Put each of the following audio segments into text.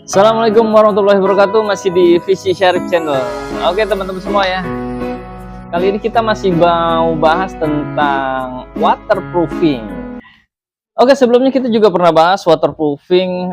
Assalamualaikum warahmatullahi wabarakatuh. Masih di Visi Syarif Channel. Oke teman-teman semua ya, kali ini kita masih mau bahas tentang waterproofing. Oke, sebelumnya kita juga pernah bahas waterproofing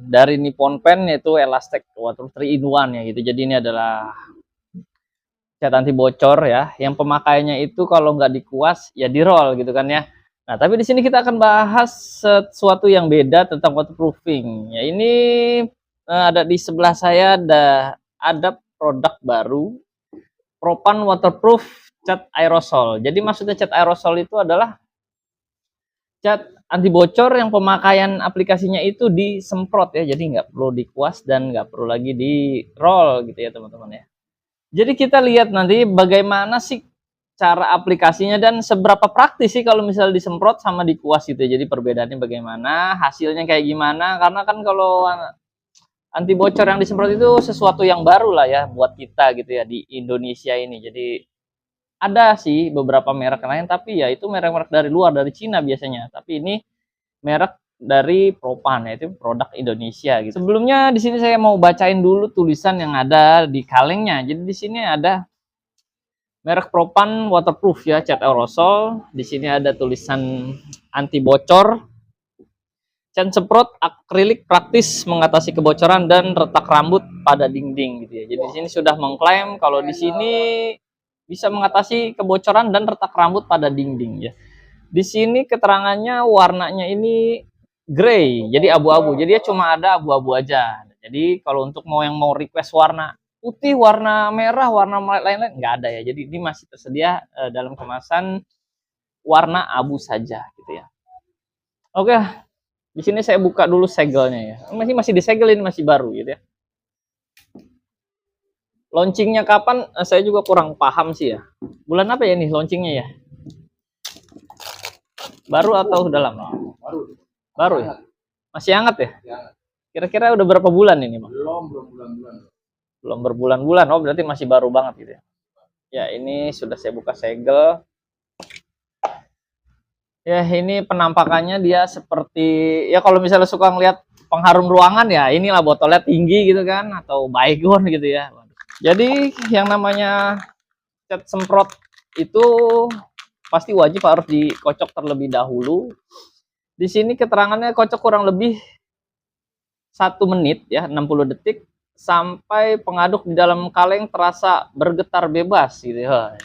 dari Nippon Paint, yaitu Elastec Water 3 in 1 ya gitu. Jadi ini adalah cat anti bocor ya, yang pemakaiannya itu kalau nggak dikuas ya di roll gitu kan ya. Nah, tapi di sini kita akan bahas sesuatu yang beda tentang waterproofing. Ya, ini ada di sebelah saya ada produk baru, Propan Waterproof Cat Aerosol. Jadi maksudnya cat aerosol itu adalah cat anti bocor yang pemakaian aplikasinya itu disemprot ya. Jadi nggak perlu dikuas dan nggak perlu lagi di roll gitu ya teman-teman ya. Jadi kita lihat nanti bagaimana sih cara aplikasinya dan seberapa praktis sih kalau misalnya disemprot sama dikuas gitu. Jadi perbedaannya bagaimana, hasilnya kayak gimana, karena kan kalau anti bocor yang disemprot itu sesuatu yang baru lah ya buat kita gitu ya di Indonesia ini. Jadi ada sih beberapa merek lain, tapi ya itu merek-merek dari luar, dari Cina biasanya. Tapi ini merek dari Propan, yaitu produk Indonesia gitu. Sebelumnya di sini saya mau bacain dulu tulisan yang ada di kalengnya. Jadi di sini ada merek Propan Waterproof ya, cat aerosol. Di sini ada tulisan anti bocor, cat semprot akrilik praktis mengatasi kebocoran dan retak rambut pada dinding gitu ya. Jadi di sini sudah mengklaim kalau di sini bisa mengatasi kebocoran dan retak rambut pada dinding ya. Di sini keterangannya warnanya ini grey, jadi abu-abu. Jadi ya cuma ada abu-abu aja. Jadi kalau untuk yang mau request warna putih, warna merah, warna lain-lain nggak ada ya. Jadi ini masih tersedia dalam kemasan warna abu saja gitu ya. Oke, di sini saya buka dulu segelnya ya. Masih disegelin, masih baru gitu ya. Launchingnya kapan? Saya juga kurang paham sih ya. Bulan apa ya nih launchingnya ya? Baru atau udah lama? Baru ya? Masih hangat ya? Kira-kira udah berapa bulan ini, Bang? Belum berbulan-bulan. Oh, berarti masih baru banget gitu ya. Ya, ini sudah saya buka segel. Ya, ini penampakannya dia seperti ya kalau misalnya suka ngeliat pengharum ruangan ya, inilah botolnya tinggi gitu kan, atau Baygon gitu ya. Jadi yang namanya cat semprot itu pasti wajib harus dikocok terlebih dahulu. Di sini keterangannya kocok kurang lebih 1 menit ya, 60 detik sampai pengaduk di dalam kaleng terasa bergetar bebas gitu ya.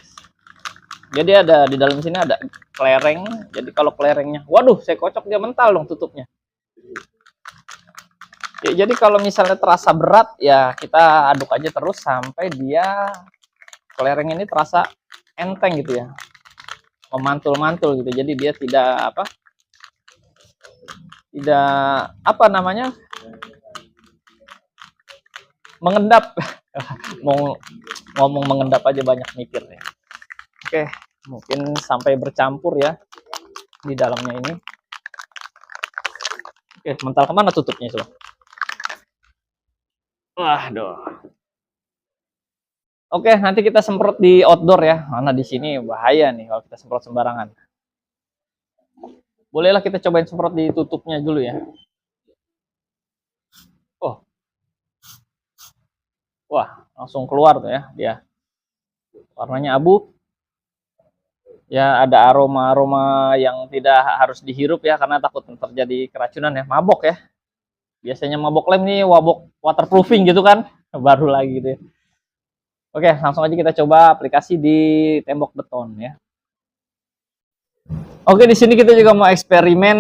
Jadi ada di dalam sini ada kelereng. Jadi kalau kelerengnya, waduh, saya kocok dia mental dong tutupnya. Ya, jadi kalau misalnya terasa berat ya kita aduk aja terus sampai dia kelereng ini terasa enteng gitu ya, memantul-mantul gitu. Jadi dia tidak apa namanya, mengendap. Mau ngomong mengendap aja banyak mikir ya. Oke, mungkin sampai bercampur ya di dalamnya ini. Oke, mental kemana tutupnya itu? Waduh. Oke, nanti kita semprot di outdoor ya. Karena di sini bahaya nih kalau kita semprot sembarangan. Bolehlah kita cobain semprot di tutupnya dulu ya. Oh. Wah, langsung keluar tuh ya dia. Warnanya abu. Ya ada aroma-aroma yang tidak harus dihirup ya karena takut terjadi keracunan ya. Mabok ya. Biasanya mabok lem nih waterproofing gitu kan. Baru lagi gitu ya. Oke, langsung aja kita coba aplikasi di tembok beton ya. Oke, di sini kita juga mau eksperimen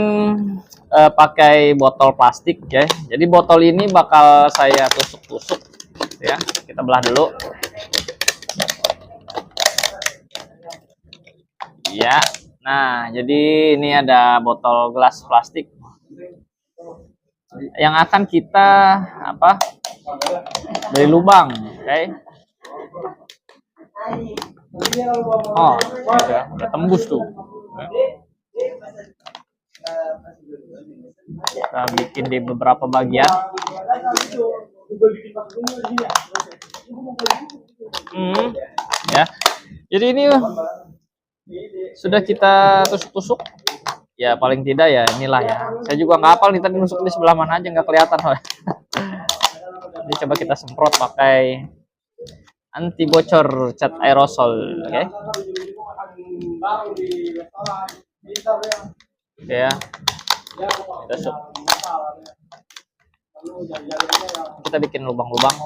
pakai botol plastik ya. Jadi botol ini bakal saya tusuk-tusuk ya. Kita belah dulu. Ya. Nah, jadi ini ada botol gelas plastik yang akan kita beri lubang, oke. Oh, udah tembus tuh. Kita bikin di beberapa bagian. Ya. Jadi ini sudah kita tusuk-tusuk Ya paling tidak ya inilah ya. Saya juga nggak hafal nih tadi nusuk di sebelah mana aja nggak kelihatan. Jadi coba kita semprot pakai anti bocor cat aerosol, oke? Oke ya. Kita bikin lubang-lubang.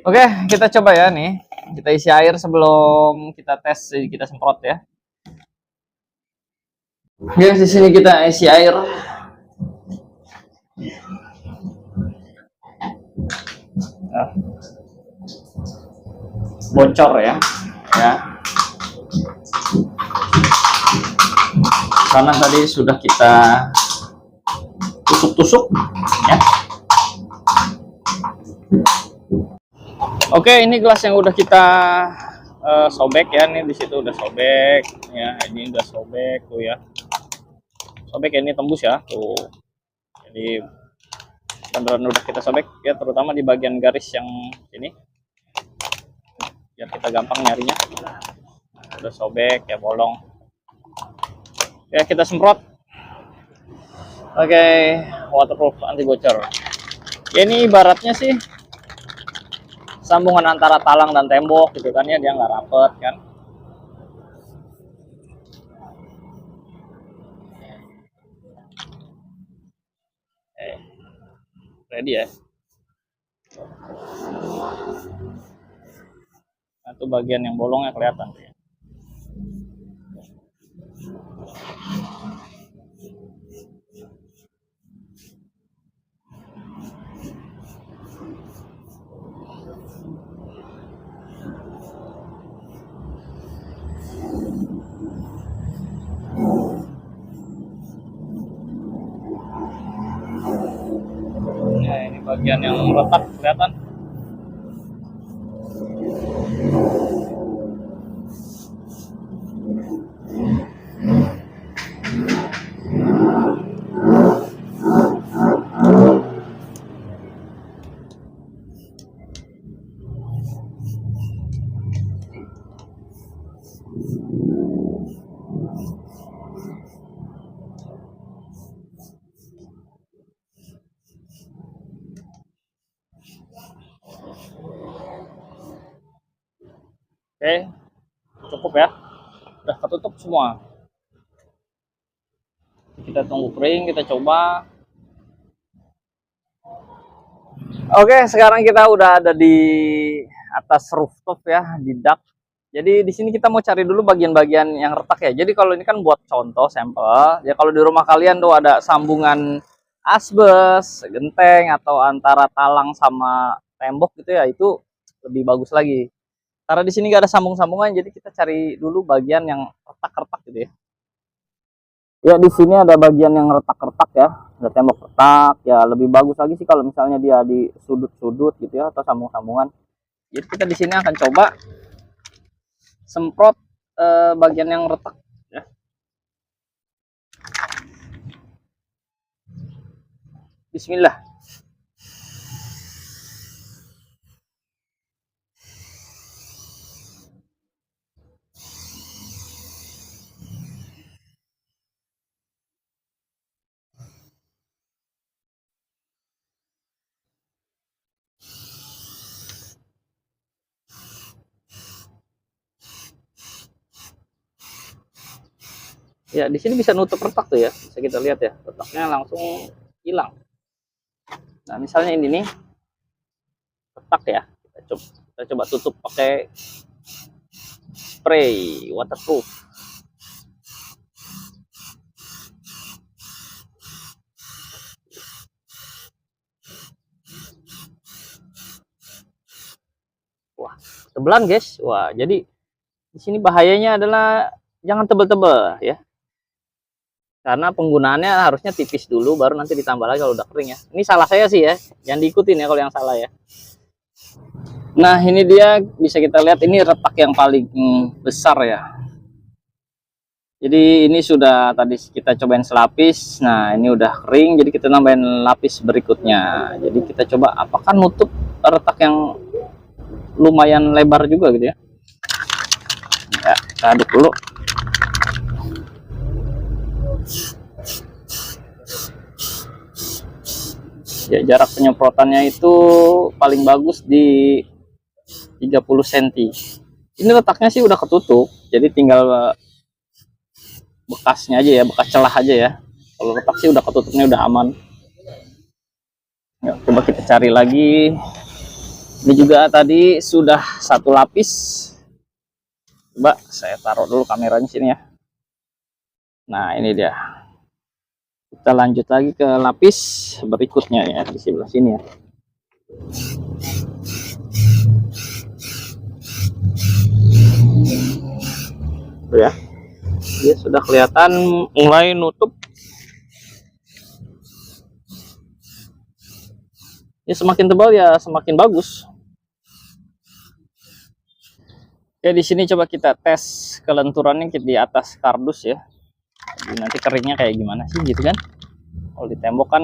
Oke, kita coba ya nih. Kita isi air sebelum kita tes, kita semprot ya. Oke, di sini kita isi air. Bocor ya. Karena tadi sudah kita tusuk-tusuk ya. Oke, ini gelas yang udah kita sobek ya. Nih di situ udah sobek ya. Ini udah sobek tuh ya. Sobek ya, ini tembus ya tuh. Jadi beneran udah kita sobek ya, terutama di bagian garis yang ini. Biar kita gampang nyarinya. Udah sobek ya, bolong. Ya, kita semprot. Oke, waterproof anti bocor. Ya, ini ibaratnya sih sambungan antara talang dan tembok gitu kan ya, dia nggak rapet kan. Ready ya. Nah, itu bagian yang bolongnya kelihatan ya. Nah, ini bagian yang retak kelihatan. Oke, cukup ya, udah ketutup semua. Kita tunggu kering, kita coba. Oke, sekarang kita udah ada di atas rooftop ya, di dak. Jadi di sini kita mau cari dulu bagian-bagian yang retak ya. Jadi kalau ini kan buat contoh sampel. Ya kalau di rumah kalian tuh ada sambungan asbes, genteng atau antara talang sama tembok gitu ya, itu lebih bagus lagi. Karena di sini nggak ada sambung-sambungan, jadi kita cari dulu bagian yang retak-retak gitu ya. Ya di sini ada bagian yang retak-retak ya, ada tembok retak ya. Lebih bagus lagi sih kalau misalnya dia di sudut-sudut gitu ya, atau sambung-sambungan. Jadi kita di sini akan coba semprot bagian yang retak ya. Bismillah. Ya di sini bisa nutup retak tuh ya, bisa kita lihat ya, retaknya langsung hilang. Nah misalnya ini nih retak ya, kita coba tutup pakai spray waterproof. Wah, tebelan guys. Wah, jadi di sini bahayanya adalah jangan tebel-tebel ya. Karena penggunaannya harusnya tipis dulu, baru nanti ditambah lagi kalau udah kering ya. Ini salah saya sih ya, jangan diikutin ya kalau yang salah ya. Nah ini dia, bisa kita lihat ini retak yang paling besar ya. Jadi ini sudah tadi kita cobain selapis. Nah ini udah kering, jadi kita nambahin lapis berikutnya. Jadi kita coba apakah nutup retak yang lumayan lebar juga gitu ya. Ya, kita aduk dulu. Ya, jarak penyemprotannya itu paling bagus di 30 cm. Ini letaknya sih udah ketutup, jadi tinggal bekasnya aja ya, bekas celah aja ya. Kalau letak sih udah ketutupnya, udah aman. Ya, coba kita cari lagi. Ini juga tadi sudah satu lapis. Coba saya taruh dulu kameranya sini ya. Nah, ini dia. Kita lanjut lagi ke lapis berikutnya ya, di sebelah sini ya. Ya, dia sudah kelihatan mulai nutup. Ya, semakin tebal ya semakin bagus. Ya, di sini coba kita tes kelenturannya di atas kardus ya. Jadi nanti keringnya kayak gimana sih gitu kan. Kalau di tembok kan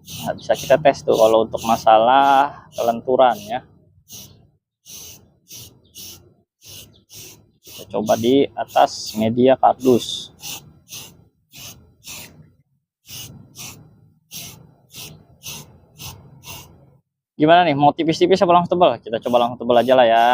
nggak bisa kita tes tuh kalau untuk masalah kelenturan ya. Kita coba di atas media kardus. Gimana nih, mau tipis-tipis apa langsung tebal? Kita coba langsung tebal aja lah ya.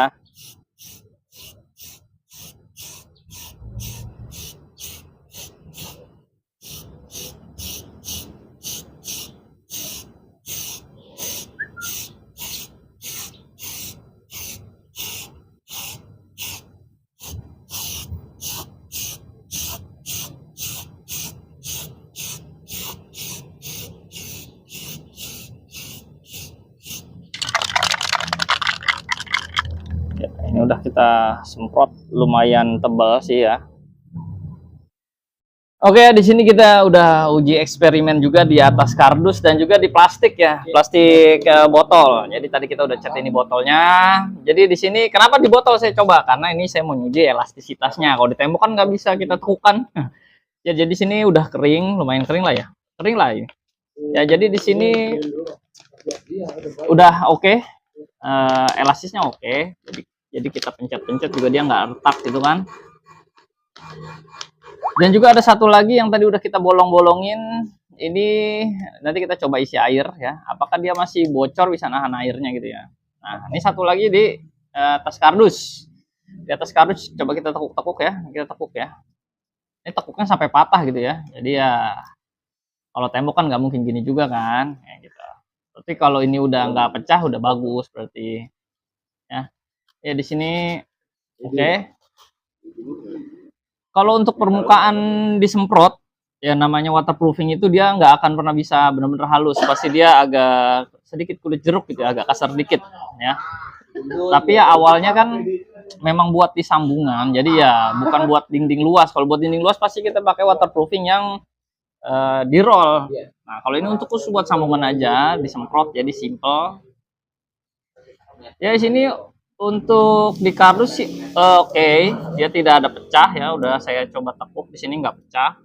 Ini udah kita semprot lumayan tebal sih ya. Oke, di sini kita udah uji eksperimen juga di atas kardus dan juga di plastik ya, plastik botol. Jadi tadi kita udah cat ini botolnya. Jadi di sini kenapa di botol saya coba? Karena ini saya mau uji elastisitasnya. Kalau di tembok kan nggak bisa kita tekukan. Ya, jadi di sini udah kering, lumayan kering lah ya, kering lah ini. Ya, jadi di sini udah oke, elastisnya oke. Jadi kita pencet-pencet juga dia nggak retak gitu kan. Dan juga ada satu lagi yang tadi udah kita bolong-bolongin. Ini nanti kita coba isi air ya. Apakah dia masih bocor, bisa nahan airnya gitu ya. Nah, ini satu lagi di atas kardus. Di atas kardus coba kita tekuk-tekuk ya. Kita tekuk ya. Ini tekuknya sampai patah gitu ya. Jadi ya kalau tembok kan nggak mungkin gini juga kan. Ya, gitu. Tapi kalau ini udah nggak pecah, udah bagus berarti. Ya, ya di sini oke. Kalau untuk permukaan disemprot, ya namanya waterproofing itu dia nggak akan pernah bisa benar-benar halus. Pasti dia agak sedikit kulit jeruk gitu ya, agak kasar dikit ya. Tapi ya awalnya kan memang buat di sambungan, jadi ya bukan buat dinding luas. Kalau buat dinding luas pasti kita pakai waterproofing yang di roll. Nah, kalau ini untuk khusus buat sambungan aja, disemprot jadi simple. Ya di sini untuk di kardus sih oke, dia tidak ada pecah ya. Udah saya coba tekuk di sini nggak pecah.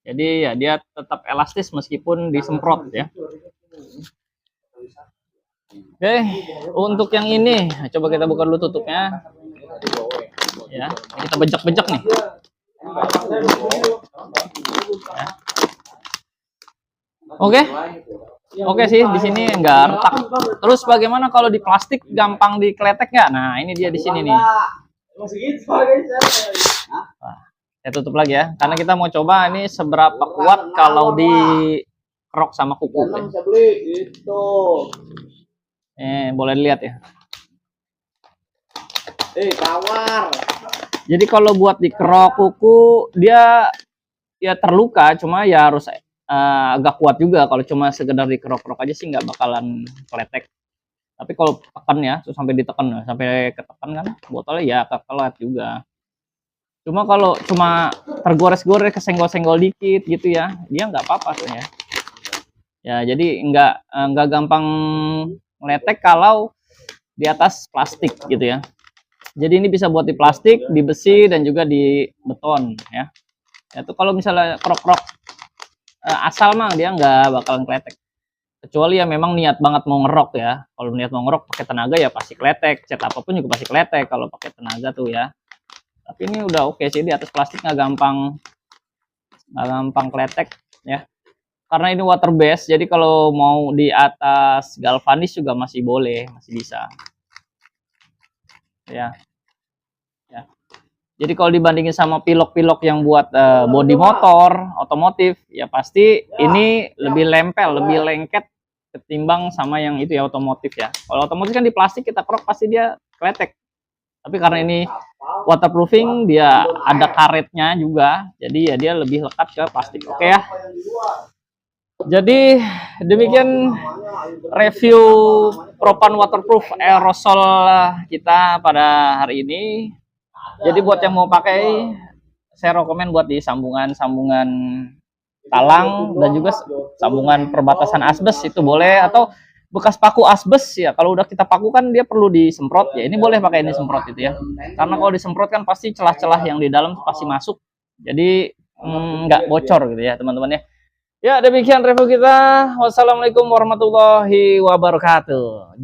Jadi ya dia tetap elastis meskipun disemprot ya. Oke, untuk yang ini coba kita buka dulu tutupnya. Ya, kita bejek-bejek nih. Ya. Oke. Oke sih, di sini nggak retak. Terus bagaimana kalau di plastik gampang dikletek nggak? Nah, ini dia di sini nih. Nah, saya tutup lagi ya, karena kita mau coba ini seberapa kuat kalau di kerok sama kuku. Boleh dilihat ya. Tawar. Jadi kalau buat di kerok kuku dia ya terluka, cuma ya harus agak kuat juga. Kalau cuma sekedar dikerok-kerok aja sih nggak bakalan kletek. Tapi kalau tekan ya, sampai ditekan, sampai ketekan kan botolnya ya kekelet juga. Cuma kalau cuma tergores-gores, kesenggol-senggol dikit gitu ya, dia nggak apa-apa tuh ya. Ya jadi nggak gampang ngeletek kalau di atas plastik gitu ya. Jadi ini bisa buat di plastik, di besi, dan juga di beton ya. Itu kalau misalnya kerok-kerok asal mah dia nggak bakalan kletek, kecuali ya memang niat banget mau ngerok ya. Kalau niat mau ngerok pakai tenaga ya pasti kletek, cat apapun juga pasti kletek kalau pakai tenaga tuh ya. Tapi ini udah oke sih, di atas plastik nggak gampang kletek ya. Karena ini water base, jadi kalau mau di atas galvanis juga masih boleh, masih bisa. Ya. Ya. Jadi kalau dibandingin sama pilok-pilok yang buat bodi motor, otomotif, ya pasti ini lebih lempel, lebih lengket ketimbang sama yang itu ya otomotif ya. Kalau otomotif kan di plastik kita kerok pasti dia kletek. Tapi karena ini waterproofing, dia ada karetnya juga, jadi ya dia lebih lekat ke plastik. Oke ya. Jadi demikian review Propan waterproof aerosol kita pada hari ini. Jadi buat yang mau pakai, saya rekomen buat di sambungan talang dan juga sambungan perbatasan asbes itu boleh, atau bekas paku asbes ya. Kalau udah kita paku kan dia perlu disemprot ya, ini boleh pakai ini semprot itu ya. Karena kalau disemprot kan pasti celah-celah yang di dalam pasti masuk. Jadi nggak bocor gitu ya teman-teman ya. Ya, demikian review kita. Wassalamualaikum warahmatullahi wabarakatuh.